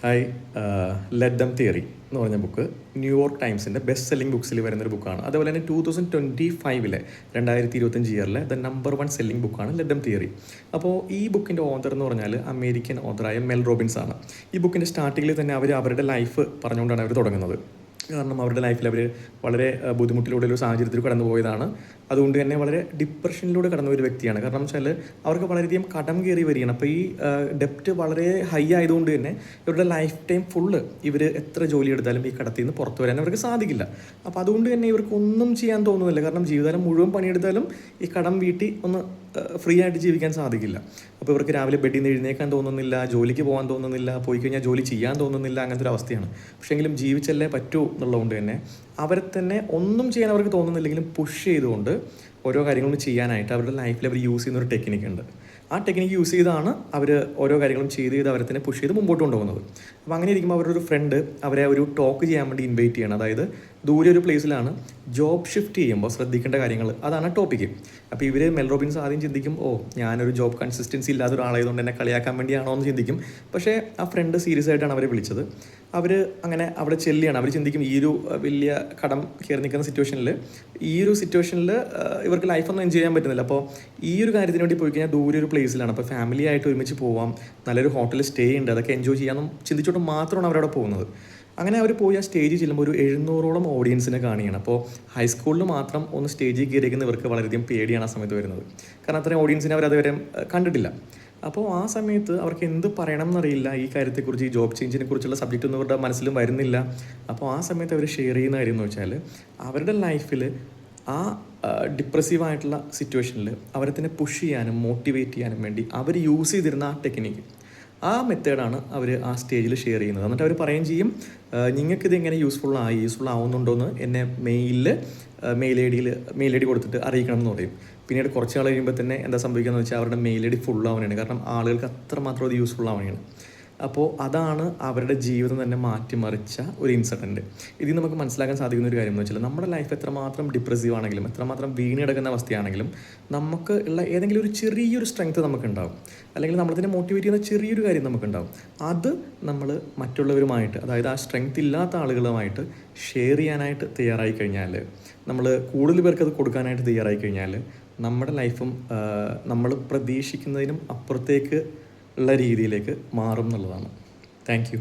Hi let them theory എന്ന് പറഞ്ഞ book New York ടൈംസിൻ്റെ best selling ബുക്സിൽ വരുന്നൊരു ബുക്കാണ്. അതുപോലെ തന്നെ 2025 2025 ഇയറിലെ നമ്പർ 1 സെല്ലിംഗ് ബുക്കാണ് ലെറ്റ് ദം തിയറി. അപ്പോൾ ഈ ബുക്കിൻ്റെ ഓഥർ എന്ന് പറഞ്ഞാൽ അമേരിക്കൻ ഓഥറായ മെൽ റോബിൻസ് ആണ്. ഈ ബുക്കിൻ്റെ സ്റ്റാർട്ടിങ്ങിൽ തന്നെ അവർ അവരുടെ ലൈഫ് പറഞ്ഞുകൊണ്ടാണ് അവർ തുടങ്ങുന്നത്. കാരണം അവരുടെ ലൈഫിൽ അവർ വളരെ ബുദ്ധിമുട്ടിലൂടെ ഒരു സാഹചര്യത്തിൽ കടന്നു പോയതാണ്. അതുകൊണ്ട് തന്നെ വളരെ ഡിപ്രഷനിലൂടെ കടന്നു ഒരു വ്യക്തിയാണ്. കാരണം വെച്ചാൽ അവർക്ക് വളരെയധികം കടം കയറി വരികയാണ്. അപ്പോൾ ഈ ഡെപ്റ്റ് വളരെ ഹൈ ആയതുകൊണ്ട് തന്നെ ഇവരുടെ ലൈഫ് ടൈം ഫുള്ള് ഇവർ എത്ര ജോലി എടുത്താലും ഈ കടത്തിൽ നിന്ന് പുറത്തു വരാൻ അവർക്ക് സാധിക്കില്ല. അപ്പോൾ അതുകൊണ്ട് തന്നെ ഇവർക്ക് ഒന്നും ചെയ്യാൻ തോന്നുന്നില്ല. കാരണം ജീവിതകാലം മുഴുവൻ പണിയെടുത്താലും ഈ കടം വീട്ടി ഒന്ന് ഫ്രീ ആയിട്ട് ജീവിക്കാൻ സാധിക്കില്ല. അപ്പോൾ ഇവർക്ക് രാവിലെ ബെഡിൽ നിന്ന് എഴുന്നേക്കാൻ തോന്നുന്നില്ല, ജോലിക്ക് പോകാൻ തോന്നുന്നില്ല, പോയി കഴിഞ്ഞാൽ ജോലി ചെയ്യാൻ തോന്നുന്നില്ല, അങ്ങനത്തെ ഒരു അവസ്ഥയാണ്. പക്ഷേങ്കിലും ജീവിച്ചല്ലേ പറ്റൂ എന്നുള്ളതുകൊണ്ട് തന്നെ അവരെ തന്നെ ഒന്നും ചെയ്യാൻ അവർക്ക് തോന്നുന്നില്ലെങ്കിലും പുഷ് ചെയ്തുകൊണ്ട് ഓരോ കാര്യങ്ങളും ചെയ്യാനായിട്ട് അവരുടെ ലൈഫിൽ അവർ യൂസ് ചെയ്യുന്ന ഒരു ടെക്നിക്ക് ഉണ്ട്. ആ ടെക്നിക്ക് യൂസ് ചെയ്താണ് അവർ ഓരോ കാര്യങ്ങളും ചെയ്ത് അവരെ തന്നെ പുഷ് ചെയ്ത് മുമ്പോട്ട് കൊണ്ടുപോകുന്നത്. അപ്പോൾ അങ്ങനെ ഇരിക്കുമ്പോൾ അവരുടെ ഒരു ഫ്രണ്ട് അവരെ ഒരു ടോക്ക് ചെയ്യാൻ വേണ്ടി ഇൻവൈറ്റ് ചെയ്യണം. അതായത് ദൂരെ ഒരു പ്ലേസിലാണ് ജോബ് ഷിഫ്റ്റ് ചെയ്യുമ്പോൾ ശ്രദ്ധിക്കേണ്ട കാര്യങ്ങൾ, അതാണ് ടോപ്പിക്ക്. അപ്പോൾ ഇവർ മെൽ റോബിൻസ് ആദ്യം ചിന്തിക്കും, ഞാനൊരു ജോബ് കൺസിസ്റ്റൻസി ഇല്ലാത്ത ഒരാളായതുകൊണ്ട് എന്നെ കളിയാക്കാൻ വേണ്ടിയാണോ എന്ന് ചിന്തിക്കും. പക്ഷേ ആ ഫ്രണ്ട് സീരിയസ് ആയിട്ടാണ് അവരെ വിളിച്ചത്. അവർ അങ്ങനെ അവിടെ ചെല്ലുകയാണ്. അവർ ചിന്തിക്കും ഈ ഒരു വലിയ കടം കയറി നിൽക്കുന്ന സിറ്റുവേഷനിൽ ഇവർക്ക് ലൈഫൊന്നും എൻജോയ് ചെയ്യാൻ പറ്റുന്നില്ല. അപ്പോൾ ഈ ഒരു കാര്യത്തിന് വേണ്ടി പോയി കഴിഞ്ഞാൽ ദൂരെ ഒരു പ്ലേസിലാണ്, അപ്പോൾ ഫാമിലി ആയിട്ട് ഒരുമിച്ച് പോവാം, നല്ലൊരു ഹോട്ടലിൽ സ്റ്റേ ഉണ്ട്, അതൊക്കെ എൻജോയ് ചെയ്യാമെന്നും ചിന്തിച്ചോട്ട് മാത്രമാണ് അവരവിടെ പോകുന്നത്. അങ്ങനെ അവർ പോയി ആ സ്റ്റേജിൽ ചെല്ലുമ്പോൾ ഒരു 700ഓളം ഓഡിയൻസിനെ കാണുകയാണ്. അപ്പോൾ ഹൈസ്കൂളിൽ മാത്രം ഒന്ന് സ്റ്റേജിൽ കയറിയിരിക്കുന്നവർക്ക് വളരെയധികം പേടിയാണ് ആ സമയത്ത് വരുന്നത്. കാരണം അത്രയും ഓഡിയൻസിനെ അവർ അതുവരെ കണ്ടിട്ടില്ല. അപ്പോൾ ആ സമയത്ത് അവർക്ക് എന്ത് പറയണം എന്നറിയില്ല. ഈ കാര്യത്തെക്കുറിച്ച്, ഈ ജോബ് ചേഞ്ചിനെ കുറിച്ചുള്ള സബ്ജക്റ്റ് ഒന്നും അവരുടെ മനസ്സിലും വരുന്നില്ല. അപ്പോൾ ആ സമയത്ത് അവർ ഷെയർ ചെയ്യുന്ന കാര്യം എന്ന് വെച്ചാൽ അവരുടെ ലൈഫിൽ ആ ഡിപ്രസീവായിട്ടുള്ള സിറ്റുവേഷനിൽ അവരെ തന്നെ പുഷ് ചെയ്യാനും മോട്ടിവേറ്റ് ചെയ്യാനും വേണ്ടി അവർ യൂസ് ചെയ്തിരുന്ന ആ ടെക്നിക്ക്, ആ മെത്തേഡാണ് അവർ ആ സ്റ്റേജിൽ ഷെയർ ചെയ്യുന്നത്. എന്നിട്ട് അവർ പറയുകയും ചെയ്യും, നിങ്ങൾക്കിത് എങ്ങനെ യൂസ്ഫുൾ ആവുന്നുണ്ടോ എന്ന് എന്നെ മെയിൽ ഐ ഡി കൊടുത്തിട്ട് അറിയിക്കണം എന്ന് പറയും. പിന്നീട് കുറച്ച് നാൾ കഴിയുമ്പോൾ തന്നെ എന്താ സംഭവിക്കുകയെന്ന് വെച്ചാൽ അവരുടെ മെയിൽ ഐ ഡി ഫുൾ ആവുകയാണ്. കാരണം ആളുകൾക്ക് അത്രമാത്രം അത് യൂസ്ഫുൾ ആവുകയാണ്. അപ്പോൾ അതാണ് അവരുടെ ജീവിതം തന്നെ മാറ്റിമറിച്ച ഒരു ഇൻസിഡൻറ്റ്. ഇതിൽ നമുക്ക് മനസ്സിലാക്കാൻ സാധിക്കുന്ന ഒരു കാര്യം എന്ന് വെച്ചാൽ നമ്മുടെ ലൈഫ് എത്രമാത്രം ഡിപ്രസീവ് ആണെങ്കിലും എത്രമാത്രം വീണിടക്കുന്ന അവസ്ഥയാണെങ്കിലും നമുക്ക് ഉള്ള ഏതെങ്കിലും ഒരു ചെറിയൊരു സ്ട്രെങ്ത് നമുക്കുണ്ടാവും, അല്ലെങ്കിൽ നമ്മളതിനെ മോട്ടിവേറ്റ് ചെയ്യുന്ന ചെറിയൊരു കാര്യം നമുക്കുണ്ടാവും. അത് നമ്മൾ മറ്റുള്ളവരുമായിട്ട്, അതായത് ആ സ്ട്രെങ്ത് ഇല്ലാത്ത ആളുകളുമായിട്ട് ഷെയർ ചെയ്യാനായിട്ട് തയ്യാറായി കഴിഞ്ഞാൽ, നമ്മൾ കൂടുതൽ പേർക്ക് അത് കൊടുക്കാനായിട്ട് തയ്യാറായി കഴിഞ്ഞാൽ നമ്മുടെ ലൈഫും നമ്മൾ പ്രതീക്ഷിക്കുന്നതിനും അപ്പുറത്തേക്ക് ഉള്ള രീതിയിലേക്ക് മാറും എന്നുള്ളതാണ്. Thank you.